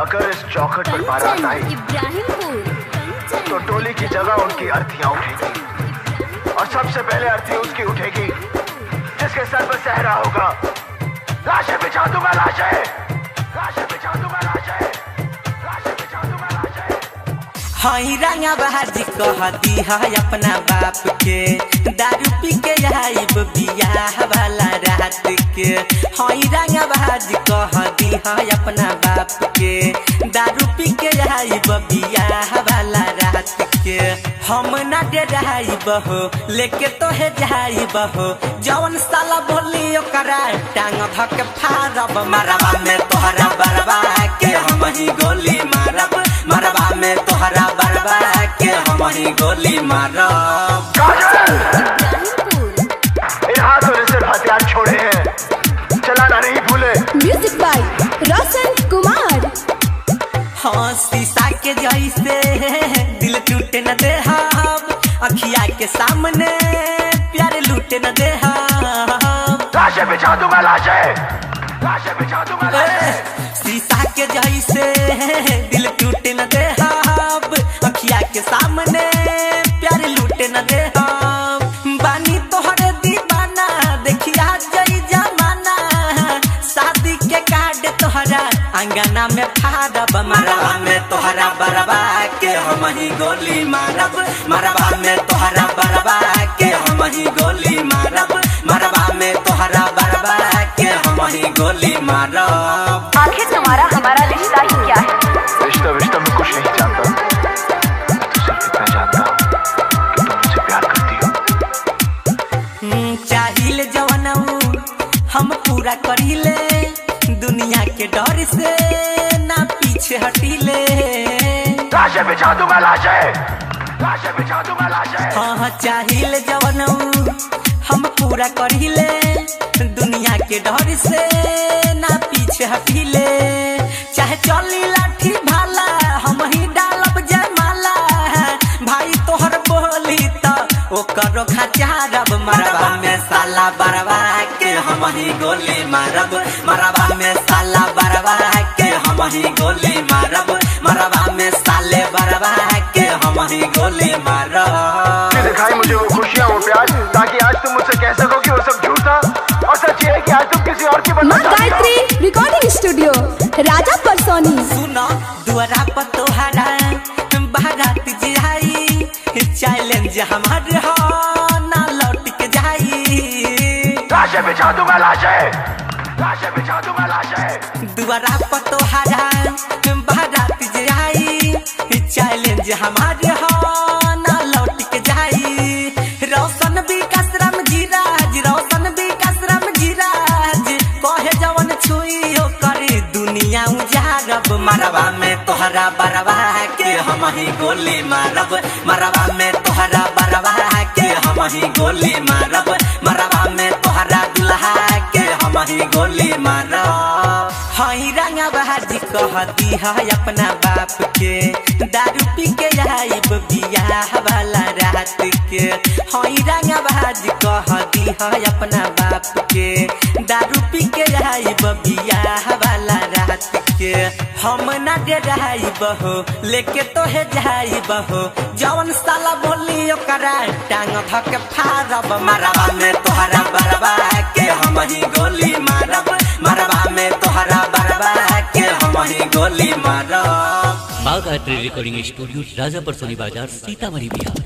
अगर इस चौखट पर बारात आई इब्राहिमपुर तो टोली की जगह उनकी अर्थियां उठेगी और सबसे पहले अर्थी उसकी उठेगी जिसके सर पर सहरा होगा। लाशें बिछा दूंगा, लाशें बिछा दूंगा, लाशें बिछा दूंगा, लाशें। हई रंगा बहाजी कहती है अपना बाप के, दारू पी के आइब बियाह वाला रात के। हई रंगा बहाजी कहती है अपना बाप के, दारू पी के आइब बियाह वाला रात के। हम ना डराइब हो लेके तोहे जाइब हो, जवन साला बोली ओकरा टांग धक फाड़ब। मरवा में तोहरा बरबा के हम ही गोली मारब, मरवा में तोहरा बरबा के हम ही गोली मारब। इन हाथों ने सिर्फ हथियार छोड़े हैं, चलाना नहीं भूले। Music by Roshan Kumar. हाँ शीशा के जैसे दिल टूटे न दे हम, अखिया के सामने प्यार लूटे न दे हम। लाशें बिछा दूंगा, लाशें बिछा दूंगा, शीशा के जैसे दिल टूटे न दे हम, अखिया के सामने प्यार लूटे न दे हम। बानी तोहरे दीवाना देखिया जई जमाना, शादी के कार्ड तोहरा अंगना में फाड़ब। मरवा में तोहरा बरबा के हम ही गोली मारब, मरवा में तोहरा बरबा के हम ही गोली मारब, मरवा में तोहरा बरबा के हम ही गोली मारब। आखिर तुम्हारा हमारा रिश्ता ही क्या है? रिश्ता में कुछ नहीं जानता, सिर्फ इतना जानता हूँ कि तुम मुझसे प्यार करती हो। चाहिए जवानऊ हम पूरा करीले, दुनिया के डर से ना पीछे हटीले। लाशें बिछा दूंगा, लाशें बिछा दूंगा, लाशें। हाँ चाहिए जवानऊ हम पूरा करीले, दुनिया के डर से ना पीछे हटीले। चाहे चली लाठी भाला हम ही डालब जयमाला, भाई तोहर बोली तो ओकरो खचारब। मरवा में साला बरवा के हम ही गोली मारब, मरवा में साला बरवा के हम ही गोली मारब, मरवा में साले बरवा के हम ही गोली मारब। दिखाई मुझे वो खुशियाँ, वो प्यार, ताकि आज तुम मुझसे कह सको कि वो सब झूठ था और सच ये है कि आज तुम किसी और की बनना चाहती हो। गायत्री रिकॉर्डिंग स्टूडियो राजा परसोनी। सुनो दुआरा पर तोहरा बारात जाई, चैलेंज हमारे हो ना लौट के जाई। लाशें बिछा दूंगा, लाशें बिछा दूंगा, लाशें। दुआरा पर तोहरा बारात जाई, चैलेंज हमारे हो ना लौट के जाई। रोशन विकास राम जीराज, रोशन विकास राम जीराज, कहे जवन छुई हो करे दुनिया उजारब। मरवा में तोहरा बरवा के हम ही गोली मारब, मरवा में तोहरा बरवा के हम ही गोली मारब, मरवा में तोहरा दुल्हा के हम ही गोली मारब। हई रंगा बहाजी कहती है अपना बाप के, दारू पी के आइब बियाह वाला रात के। हई रंगा बहाजी कहती है अपना बाप के, दारू पी के आइब बियाह वाला रात के। हम ना डराइब हो लेके तोहे जाइब हो, जवन साला बोली ओकरा टांग धक फाड़ब। मरवा में तोहरा बरबा के हम ही गोली मारब, मरवा में तोहरा बरबा के हम ही गोली मारब। बाघ आर्ट रिकॉर्डिंग स्टूडियो राजापुर सोनी बाजार सीतामढ़ी बिहार।